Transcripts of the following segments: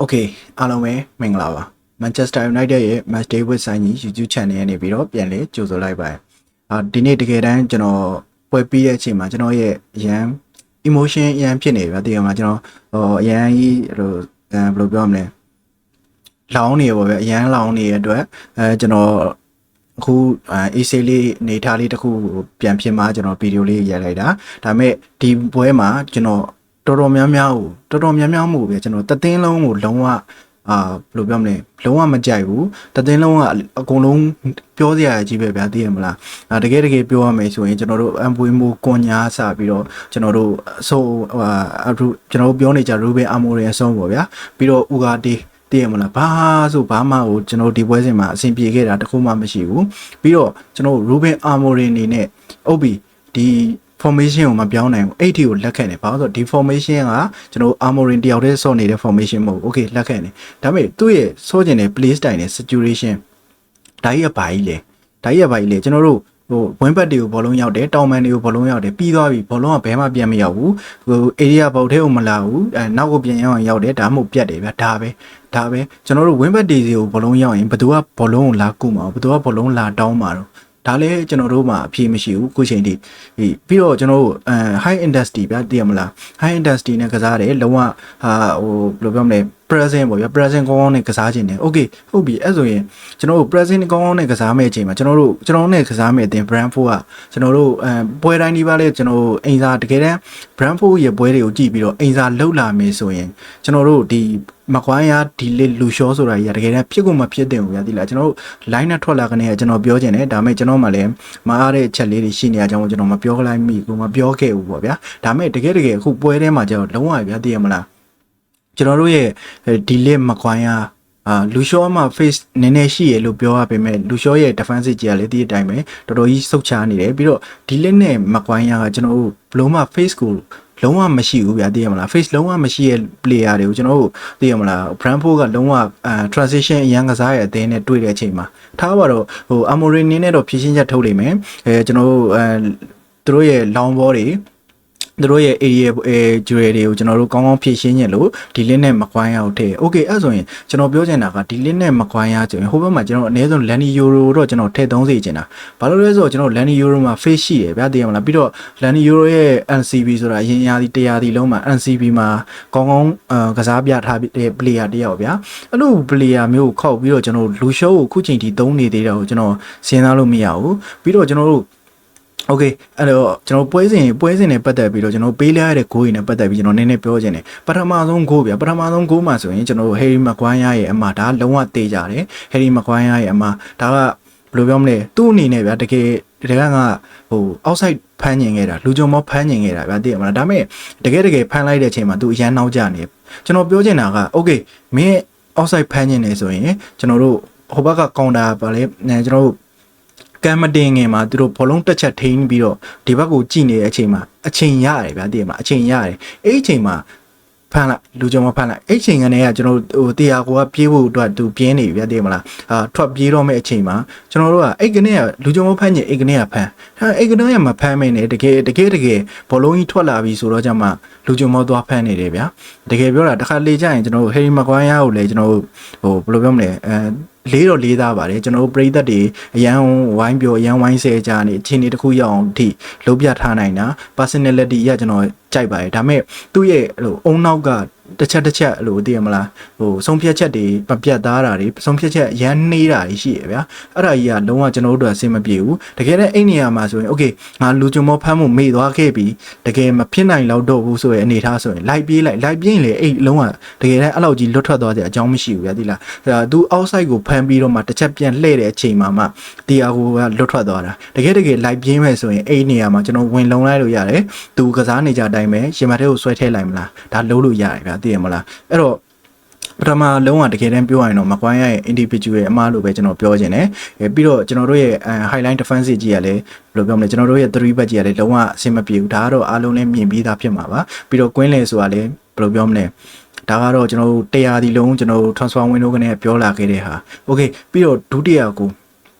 โอเคအားလုံးပဲမင်္ဂလာပါ Manchester United ရဲ့ Match Day with ဆိုင်ကြီး YouTube channel နဲ့နေပြီးတော့ပြန်လဲကြိုဆိုလိုက်ပါတယ်ဒီနေ့တကယ်တမ်းကျွန်တော်ပွဲပြီးတဲ့အချိန်မှာကျွန်တော်ရဲ့အရန် emotion အရန်ဖြစ်နေပြီတကယ်မှာကျွန်တော်အရန်ကြီးဟိုဘယ်လိုပြောမလဲလောင်းနေရပါပဲအရန်လောင်းနေတဲ့အတွက်ကျွန်တော်အခုAC လေးနေထားလေးတစ်ခုပြန်ဖြစ်မှကျွန်တော်ဗီဒီယိုလေးရိုက်လိုက်တာဒါပေမဲ့ဒီပွဲမှာကျွန်တော်တော်တော်များများမှုပဲကျွန်တော်တသင်းလုံးကိုလုံးဝဘယ်လိုပြောမလဲလုံးဝမကြိုက်ဘူးတသင်းလုံးကအကုန်လုံးပြောစရာကြီးပဲဗျာသိရမလားတကယ်ပြောရမယ်ဆိုရင်ကျွန်တော်တို့အပွေးမိုးကွန်ညာစပြီးတော့ကျွန်တော်တို့ဆိုကျွန်တော်တို့ပြောနေကြ Ruben Amorim အဆုံးပေါ့ဗျာပြီးတော့ Ugarte သိရမလားဘာမှကိုကျွန်တော်ဒီပွဲစဉ်မှာအဆင်ပြေခဲ့တာတခုမှမရှိဘူးပြီးတော့ကျွန်တော် Ruben Amorim နေနဲ့အုပ်ပြီးဒီformation ကိုမပြောင်းနိုင်ဘူးအဲ့ဒီကိုလက်ခံတယ်ဘာလို့ဆိုတော့ဒီ formation ကကျွန်တော် Amorim တယောက်တည်းစော့နေတဲ့ formation မဟုတ်ဘူး okay လက်ခံတယ်ဒါပေမဲ့သူ့ရဲ့စော့ကျင်တဲ့ play style နဲ့ situation ဒါကြီးကဘာကြီးလဲကျွန်တော်တို့ဝင်းဘတ်တွေကိုဘောလုံးရောက်တယ်တောင်မန်တွေကိုဘောလုံးရောက်တယ်ပြီးသွားပြီဘောလုံးကဘဲမှပြန်မရောက်ဘူးarea ဘောက်ထဲကိုမလာဘူးနောက်ကိုပြန်ရောက်တယ်ဒါမှမဟုတ်ပြတ်တယ်ဗျဒါပဲကျွန်တော်တို့ဝင်းဘတ်တွေကိုဘောလုံးရောက်ရင်ဘယ်သူကဘောလုံးကိုလာကုမှာဘယ်သူကဘောလုံးလာတောင်းမှာတော့ဒါလည်းကျွန်တော်တို့မှာအပြည့်မရှိဘူးခုချိန်ထိပြီးတော့ကျွန်တော်တို့high industry ဗျာသိရမလား high industry နဲ့ကစားတယ်လုံးဝဘယ်လိုပြောမလဲ present ပေါ့ဗျာ present ကောင်းနဲ့ကစားခြင်းတယ် okay ဟုတ်ပြီအဲ့ဆိုရင်ကျွန်တော်တို့ present ကောင်းနဲ့ကစားမယ့်အချိန်မှာကျွန်တော်တို့နဲ့ကစားမယ့်အတင် Brentford ကကျွန်တော်တို့ပွဲတိုင်းဒီပါလေကျွန်တော်အိမ်စာတကယ်တမ်း Brentford ရဲ့ပွဲတွေကိုကြည့်ပြီးတော့အိမ်စာလှုပ်လာမယ်ဆိုရင်ကျွန်တော်တို့ဒီမကွိုင်းရဒီလေးလူရှောဆိုတာကြီးတကယ်တမ်းဖြစ်ကုန်မဖြစ်တင်ဘူးဗျာဒီလားကျွန်တော်တို့ line နဲ့ထွက်လာကနေကျွန်တော်ပြောချင်တယ်ဒါပေမဲ့ကျွန်တော်မှလည်းမအားတဲ့ချက်လေးတွေရှိနေကြအောင်ကျွန်တော်မပြောလိုက်မိဘူးမပြောခဲ့ဘူးပေါ့ဗျာဒါပေမဲ့တကယ်အခုပွဲထဲမှာကျွန်တော်လုံးဝဗျာသိရမလားကျွန်တော်တို့ရဲ့ဒီလေးမကွိုင်းရလူရှောမှာ face နည်းနည်းရှိရလို့ပြောရပေမဲ့လူရှောရဲ့ defensive ကြီးကလည်းဒီအတိုင်းပဲတော်တော်ကြီးစုတ်ချနေတယ်ပြီးတော့ဒီလက်နဲ့မကွိုင်းရကကျွန်တော်တို့ဘလုံးမှာ face ကိုလုံးဝမရှိဘူးဗျာသိရမလား face လုံးဝမရှိရဲ့ player တွေကိုကျွန်တော်တို့သိရမလား Brentford ကလုံးဝtransition အရန်ကစားရဲ့အသင်းနဲ့တွေ့တဲ့အချိန်မှာထားပါတော့Amorim နည်းနဲ့တော့ဖြည့်ရှင်းချက်ထုတ်လိမ့်မယ်ကျွန်တော်တို့သူတို့ရဲ့ long ball တွေသူတို့ရဲ့ area jewel တွေကိုကျွန်တော်တို့ကောင်းကောင်းဖြည့်ရှင်းညင်လို့ဒီလင်းနဲ့မကွိုင်းရအောင်ထည့် okay အဲ့ဆိုရင်ကျွန်တော်ပြောချင်တာကဒီလင်းနဲ့မကွိုင်းရဆိုရင်ဟိုဘက်မှာကျွန်တော်အနည်းဆုံး Lani Euro တော့ကျွန်တော်ထည့်သုံးစေချင်တာဘာလို့လဲဆိုတော့ကျွန်တော် Lani Euro မှာ face ရှိတယ်ဗျာသိရမလားပြီးတော့ Lani Euro ရဲ့ NCB ဆိုတာအရင်ရာသီ100ဒီလုံးမှာ NCB မှာကောင်းကောင်းကစားပြထားတဲ့ player တယောက်ဗျာအဲ့လို player မျိုးကိုခောက်ပြီးတော့ကျွန်တော်လူရှောကိုခုချိန်ထိသုံးနေသေးတာကိုကျွန်တော်စဉ်းစားလို့မရဘူးပြီးတော့ကျွန်တော်တို့okay အဲ့တော့ကျွန်တော်ပွဲစဉ်နဲ့ပတ်သက်ပြီးတော့ကျွန်တော်ပေးလိုက်ရတဲ့ဂိုးတွေနဲ့ပတ်သက်ပြီးကျွန်တော်နည်းနည်းပြောချင်တယ်ပထမဆုံးဂိုးဗျာပထမဆုံးဂိုးမှာဆိုရင်ကျွန်တော် Harry Maguire ရဲ့အမဒါလုံးဝတေးကြတယ် Harry Maguire ရဲ့အမဒါကဘယ်လိုပြောမလဲသူ့အနေနဲ့ဗျာတကယ်ကoutside ဖမ်းညင်ခဲ့တာလူကြုံမောဖမ်းညင်ခဲ့တာဗျာသိရမလားဒါပေမဲ့တကယ်ဖမ်းလိုက်တဲ့အချိန်မှာသူအရန်နောက်ကျနေကျွန်တော်ပြောချင်တာက okay မင်း outside ဖမ်းညင်နေဆိုရင်ကျွန်တော်တို့ဟိုဘက်က counter ပါလေကျွန်တော်တို့ကမ်မတင်ငယ်မှာသူတို့ဘောလုံးတစ်ချက်ထိန်းပြီးတော့ဒီဘက်ကိုကြည့်နေတဲ့အချိန်မှာအချိန်ရတယ်ဗျာသိရမလားအချိန်ရတယ်အဲ့ဒီအချိန်မှာဖမ်းလိုက်လူကြုံမဖမ်းလိုက်အဲ့ချိန်ကနေကကျွန်တော်တို့တရားကိုကပြေးဖို့အတွက်သူပြင်းနေပြီဗျာသိရမလားထွက်ပြေးတော့မယ့်အချိန်မှာကျွန်တော်တို့ကအဲ့ကနေကလူကြုံမဖမ်းညင်အဲ့ကနေကဖမ်းအဲ့ကနေကမဖမ်းမနေတကယ်ဘောလုံးကြီးထွက်လာပြီဆိုတော့ကျမှလူကြုံမောသွားဖမ်းနေတယ်ဗျာတကယ်ပြောတာတစ်ခါလေကြရင်ကျွန်တော်တို့ Harry Maguire ကိုလည်းကျွန်တော်တို့ဘယ်လိုပြောမလဲလေးသားပါတယ်ကျွန်တော်တို့ပရိသတ်တွေအရန်ဝိုင်းပြောအရန်ဝိုင်းဆဲကြနေအချိန်တစ်ခုရောက်အောင်အထိလုံးပြထားနိုင်တာ personality ရကျွန်တော်ကြိုက်ပါတယ်ဒါပေမဲ့သူ့ရဲ့အုံနောက်ကတစ်ချက်သိရမလားဆုံးဖြတ်ချက်တွေမပြတ်သားတာတွေဆုံးဖြတ်ချက်ရမ်းနှေးတာတွေရှိရဗျာအဲ့ဒါကြီးကလုံးဝကျွန်တော်တို့အဆင်မပြေဘူးတကယ်လည်းအဲ့နေရာမှာဆိုရင် okay ငါလူကြုံမောဖမ်းမှုမေ့သွားခဲ့ပြီတကယ်မဖြစ်နိုင်တော့တော့ဘူးဆိုရင်အနေထားဆိုရင်လိုက်ပြေးရင်လေအဲ့လုံးဝတကယ်လည်းအဲ့လောက်ကြီးလွတ်ထွက်သွားတဲ့အကြောင်းမရှိဘူးဗျာဒီလားသူ outside ကိုဖမ်းပြီးတော့မှတစ်ချက်ပြန်လှည့်တဲ့အချိန်မှာမှတရားကိုကလွတ်ထွက်သွားတာတကယ်လိုက်ပြေးမယ်ဆိုရင်အဲ့နေရာမှာကျွန်တော်ဝင်လုံးလိုက်လို့ရတယ်သူကစားနေကြအတိုင်းပဲရှင်မထဲကိုဆွဲထည့်လိုက်မလားဒါလုံးလို့ရတယ်ဗျာသိရမလားအဲ့တော့ပထမလုံးဝတကယ်တမ်းပြောရရင်တော့မကွိုင်းရဲ့ individual ရဲ့အမားလို့ပဲကျွန်တော်ပြောချင်တယ်ပြီးတော့ကျွန်တော်တို့ရဲ့ highline defensive ကြီးကလည်းဘယ်လိုပြောမလဲကျွန်တော်တို့ရဲ့3 back ကြီးကလည်းလုံးဝအဆင်မပြေဘူးဒါကတော့အားလုံးလည်းမြင်ပြီးသားဖြစ်မှာပါပြီးတော့ Queen လေဆိုတာလည်းဘယ်လိုပြောမလဲဒါကတော့ကျွန်တော်တို့100ဒီလုံးကျွန်တော်တို့ transfer window ကနေပြောလာခဲ့တဲ့ဟာ okay ပြီးတော့ဒုတိယကို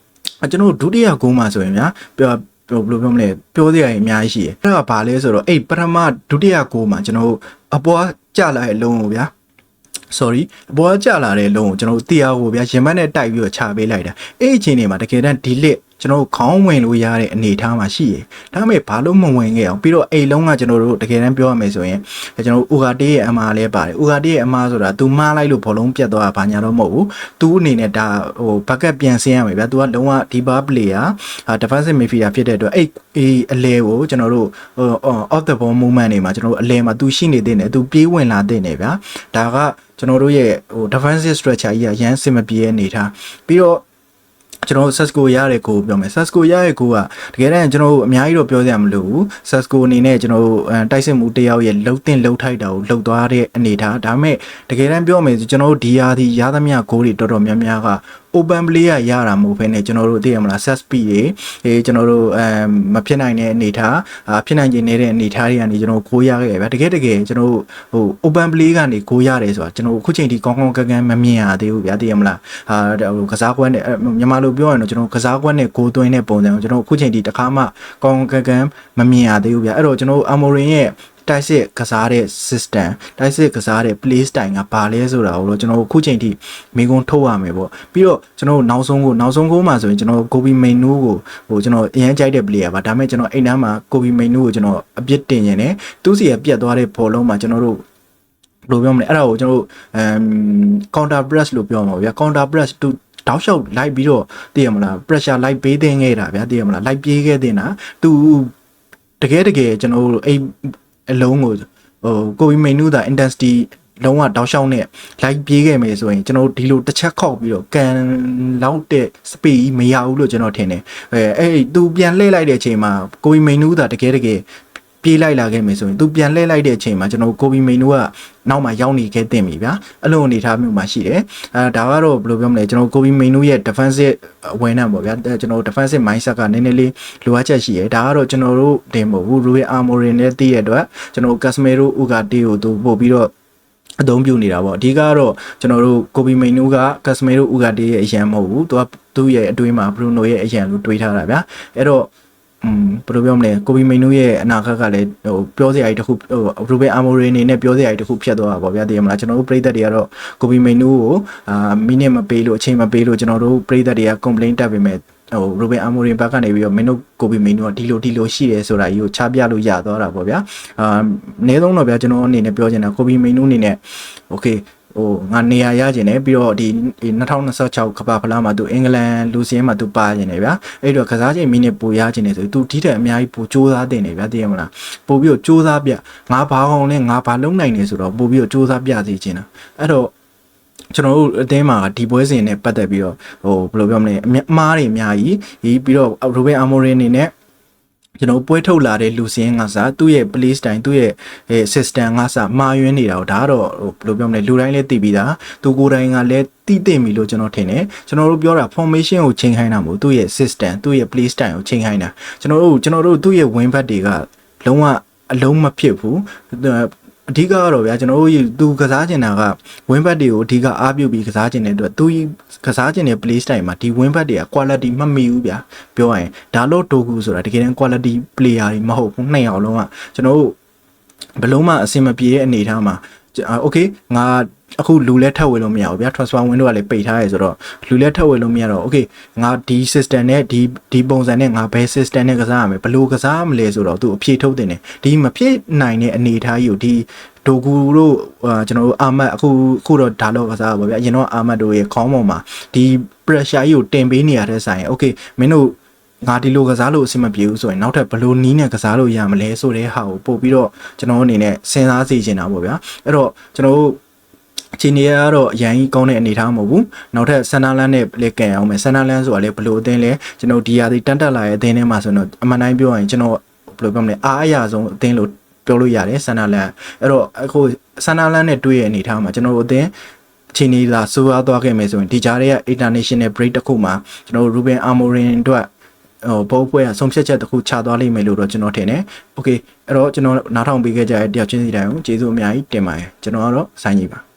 ကျွန်တော်တို့ဒုတိယကိုမှာဆိုရင်ဗျာဘယ်လိုပြောမလဲပြောစရာအများကြီးရှိတယ်အဲ့ဒါကဘာလဲဆိုတော့အဲ့ပထမဒုတိယကိုမှာကျွန်တော်တို့အပေါ်ကျလာတဲ့အလုံးကိုဗျာ sorry ဘောကြလာတဲ့လုံးကိုကျွန်တော်တရားကိုဗျာရင်မက်နဲ့တိုက်ပြီးတော့ချပေးလိုက်တာအဲ့အချိန်တွေမှာတကယ်တမ်းဒီလက်ကျွန်တော်ခေါင်းဝင်လို့ရတဲ့အနေအထားမှာရှိရယ်ဒါပေမဲ့ဘာလို့မဝင်ခဲ့အောင်ပြီးတော့အိမ်လုံးကကျွန်တော်တို့တကယ်တမ်းပြောရမယ်ဆိုရင်ကျွန်တော်ဥကာတေးရဲ့အမားလည်းပါတယ်ဥကာတေးရဲ့အမားဆိုတာ तू မှားလိုက်လို့ဘောလုံးပြတ်သွားတာဘာညာတော့မဟုတ်ဘူး तू အနေနဲ့ဒါဟိုဘက်ကက်ပြန်ဆင်းရမယ်ဗျာ तू ကလုံးဝဒီဘာ player defensive midfielder ဖြစ်တဲ့အတွက်အဲ့အလဲကိုကျွန်တော်တို့off the ball movement တွေမှာကျွန်တော်တို့အလဲမှာ तू ရှိနေတဲ့နဲ့ तू ပြေးဝင်လာတဲ့နဲ့ဗျာဒါကကျွန်တော်တို့ရဲ့ဟို defensive structure ကြီးကရန်စင်မပြေတဲ့အနေထားပြီးတော့ကျွန်တော် Sasco ရတဲ့ကိုပြောမယ် Sasco ရတဲ့ကိုကတကယ်တမ်းကျွန်တော်တို့အများကြီးတော့ပြောစရာမလိုဘူး Sasco အနေနဲ့ကျွန်တော်တို့တိုက်စစ်မှုတယောက်ရဲ့လှုပ်တင်လှုပ်ထိုက်တာကိုလှုပ်သွားတဲ့အနေထားဒါပေမဲ့တကယ်တမ်းပြောမယ်ဆိုကျွန်တော်တို့ဒီယာဒီရသမျှဂိုးတွေတော်တော်များများက open play ရတာမဟုတ်ဘဲနဲ့ကျွန်တော်တို့သိရမလား set speed တွေကျွန်တော်တို့မဖြစ်နိုင်တဲ့အနေထားဖြစ်နိုင်ခြင်းနေတဲ့အနေထားတွေကနေကျွန်တော်ကိုးရခဲ့ဗျာတကယ်ကျွန်တော်တို့ဟို open play ကနေကိုးရတယ်ဆိုတာကျွန်တော်အခုချိန်ထိကောင်းကောင်းကန်းမမြင်ရသေးဘူးဗျာသိရမလားဟိုကစားကွက်နဲ့မြန်မာလိုပြောရရင်တော့ကျွန်တော်ကစားကွက်နဲ့ဂိုးသွင်းတဲ့ပုံစံကိုကျွန်တော်အခုချိန်ထိတစ်ခါမှကောင်းကောင်းကန်းမမြင်ရသေးဘူးဗျာအဲ့တော့ကျွန်တော် Amorim ရဲ့တိုက်စစ်ကစားတဲ့ system တိုက်စစ်ကစားတဲ့ play style ကဘာလဲဆိုတာကိုတော့ကျွန်တော်အခုချိန်ထိမိကုန်းထုတ်ရမယ်ပေါ့ပြီးတော့ကျွန်တော်နောက်ဆုံးကိုမှဆိုရင်ကျွန်တော် Kobe Mainoo ကိုဟိုကျွန်တော်အရင်ကြိုက်တဲ့ player ပါဒါပေမဲ့ကျွန်တော်အိမ်ထဲမှာ Kobe Mainoo ကိုကျွန်တော်အပြစ်တင်နေတယ်သူစီကပြတ်သွားတဲ့ဘောလုံးမှာကျွန်တော်တို့ဘယ်လိုပြောမလဲအဲ့ဒါကိုကျွန်တော်counter press လို့ပြောမှာဗျာ counter press သူတောက်လျှောက်လိုက်ပြီးတော့သိရမလား pressure လိုက်ပေးတင်ခဲ့တာဗျာသိရမလားလိုက်ပြေးခဲ့တင်တာသူတကယ်ကျွန်တော်တို့အဲ့အလုံးကိုကိုဗီမိန်နူးတာ intensity လုံးဝတောက်လျှောက်နဲ့ like ပြေးခဲ့မယ်ဆိုရင်ကျွန်တော်ဒီလိုတစ်ချက်ခောက်ပြီးတော့ကန်လောက်တဲ့ speed မရဘူးလို့ကျွန်တော်ထင်တယ်အဲ့သူပြန်လှည့်လိုက်တဲ့အချိန်မှာကိုဗီမိန်နူးတာတကယ်ပြေးလိုက်လာခဲ့မယ်ဆိုရင်သူပြန်လှည့်လိုက်တဲ့အချိန်မှာကျွန်တော်ကိုဗီမိန်နူးကနောက်မှရောက်နေခဲ့တင်ပြီဗျာအဲ့လိုအနေထားမျိုးမှာရှိတယ်ဒါကတော့ဘယ်လိုပြောမလဲကျွန်တော်ကိုဗီမိန်နူးရဲ့ defensive awareness ပေါ့ဗျာကျွန်တော် defensive mindset ကနည်းနည်းလေးလိုအပ်ချက်ရှိတယ်ဒါကတော့ကျွန်တော်တို့တင်မဟုတ်ဘူး Ruben Amorim နဲ့တည်ရတဲ့အတွက်ကျွန်တော် Casemiro Ugarte ကိုသူပို့ပြီးတော့အသုံးပြုနေတာပေါ့အဓိကတော့ကျွန်တော်တို့ကိုဗီမိန်နူးက Casemiro Ugarte ရဲ့အရန်မဟုတ်ဘူးသူ့ရဲ့အတွင်းမှာ Bruno ရဲ့အရန်လို့တွေးထားတာဗျာအဲ့တော့ဘယ်လိုပြောမလဲကိုဗီမိန်နူးရဲ့အနာဂတ်ကလည်းဟိုပြောစရာကြီးတစ်ခုဟို Ruben Amorim အနေနဲ့ပြောစရာကြီးတစ်ခုဖြတ်သွားတာပေါ့ဗျာတည်ရမလားကျွန်တော်တို့ပရိသတ်တွေကတော့ကိုဗီမိန်နူးကိုမိနစ်မပေးလို့အချိန်မပေးလို့ကျွန်တော်တို့ပရိသတ်တွေက complaint တက်ပေမဲ့ဟို Ruben Amorim ဘက်ကနေပြီးတော့မင်းတို့ကိုဗီမိန်နူးကဒီလိုရှိတယ်ဆိုတာကြီးကိုချပြလို့ရသွားတာပေါ့ဗျာအနည်းဆုံးတော့ဗျာကျွန်တော်အနေနဲ့ပြောချင်တာကိုဗီမိန်နူးအနေနဲ့ okayဟိုငါနေရာရကျင်တယ်ပြီးတော့ဒီ2026ကမ္ဘာဖလားမှာသူအင်္ဂလန်လူစင်းမှာသူပါကျင်တယ်ဗျာအဲ့တော့ကစားချိန်မိနစ်ပိုရကျင်တယ်ဆိုသူဒီတဲ့အများကြီးပိုစူးစမ်းတင်တယ်ဗျာသိရမလားပို့ပြီးတော့စူးစမ်းပြငါဘာကောင်လဲငါဘာလုံးနိုင်နေဆိုတော့ပို့ပြီးတော့စူးစမ်းပြစီချင်တာအဲ့တော့ကျွန်တော်တို့အသင်းမှာဒီပွဲစဉ်နဲ့ပတ်သက်ပြီးတော့ဟိုဘယ်လိုပြောမလဲအမားတွေအများကြီးပြီးတော့ Ruben Amorim အနေနဲ့ကျွန်တော်ပွဲထုတ်လာတဲ့လူစင်းကစားသူ့ရဲ့ play style သူ့ရဲ့ system ကစားမှားယွင်းနေတာတော့ဒါကတော့ဘယ်လိုပြောမလဲလူတိုင်းလည်းသိပြီးသားသူကိုယ်တိုင်ကလည်းသိသိပြီလို့ကျွန်တော်ထင်တယ်ကျွန်တော်တို့ပြောတာ formation ကိုချိန်ခိုင်းတာမဟုတ်သူ့ရဲ့ system သူ့ရဲ့ play style ကိုချိန်ခိုင်းတာကျွန်တော်တို့သူ့ရဲ့ win back တွေကလုံးဝအလုံးမဖြစ်ဘူးအဓိကကတော့ဗျာကျွန်တော်တို့သူကစားကျင်တာက win back တွေကိုအဓိကအားပြုပြီးကစားကျင်တဲ့အတွက်သူကစားကျင်တဲ့ play style မှာဒီ win back တွေက quality မမီဘူးဗျာပြောရရင်ဒါလို့ဒိုကူဆိုတာတကယ်တမ်း quality player တွေမဟုတ်ဘူးနှစ်ယောက်လုံးကကျွန်တော်တို့ဘလုံးမအဆင်မပြေတဲ့အနေထားမှာ okay ငါအခုလူလဲထပ်ဝင်လို့မရဘူးဗျာ transfer window ကလည်းပိတ်ထားရဲဆိုတော့လူလဲထပ်ဝင်လို့မရတော့ okay ငါဒီ system နဲ့ဒီပုံစံနဲ့ငါဘယ် system နဲ့ကစားရမယ်ဘယ်လိုကစားမလဲဆိုတော့သူအဖြေထုတ်တင်တယ်ဒီမဖြစ်နိုင်တဲ့အနေအထားကြီးကိုဒီဒိုကူတို့ကျွန်တော်တို့အာမတ်အခုတော့ဒါတော့ကစားပါဗျာအရင်တော့အာမတ်တို့ရဲ့ခေါင်းပေါ်မှာဒီ pressure ကြီးကိုတင်ပေးနေရတဲ့ဆိုင် okay မင်းတို့ငါဒီလိုကစားလို့အဆင်မပြေဘူးဆိုရင်နောက်ထပ်ဘယ်လိုနီးနဲ့ကစားလို့ရမလဲဆိုတဲ့ဟာကိုပို့ပြီးတော့ကျွန်တော်အနေနဲ့စဉ်းစားစီချင်တာပေါ့ဗျာအဲ့တော့ကျွန်တော်တို့အချိန်ကြီးကတော့အရင်ကြီးကောင်းတဲ့အနေထားမဟုတ်ဘူးနောက်ထပ်ဆန်နာလန်နဲ့လည်းကန်အောင်မယ်ဆန်နာလန်ဆိုတာလည်းဘယ်လိုအသင်းလဲကျွန်တော်ဒီရာသီတန်းတက်လာတဲ့အသင်းထဲမှာဆိုတော့အမှန်တိုင်းပြောရင်ကျွန်တော်ဘယ်လိုပြောမလဲအားအရဆုံးအသင်းလို့ပြောလို့ရတယ်ဆန်နာလန်အဲ့တော့အခုဆန်နာလန်နဲ့တွေ့ရတဲ့အနေထားမှာကျွန်တော်တို့အသင်းအချိန်ကြီးလာဆိုးသွားခဲ့မယ်ဆိုရင်ဒီကြားထဲက international break တစ်ခုမှာကျွန်တော် Ruben Amorim တို့ဟိုဘောပွဲကဆုံးဖြတ်ချက်တစ်ခုချသွားလိမ့်မယ်လို့တော့ကျွန်တော်ထင်တယ်။ Okay အဲ့တော့ကျွန်တော်နားထောင်ပေးခဲ့ကြတဲ့တယောက်ချင်းစီတိုင်းကိုကျေးဇူးအများကြီးတင်ပါတယ်။ကျွန်တော်ကတော့စိုင်းကြီးပါ။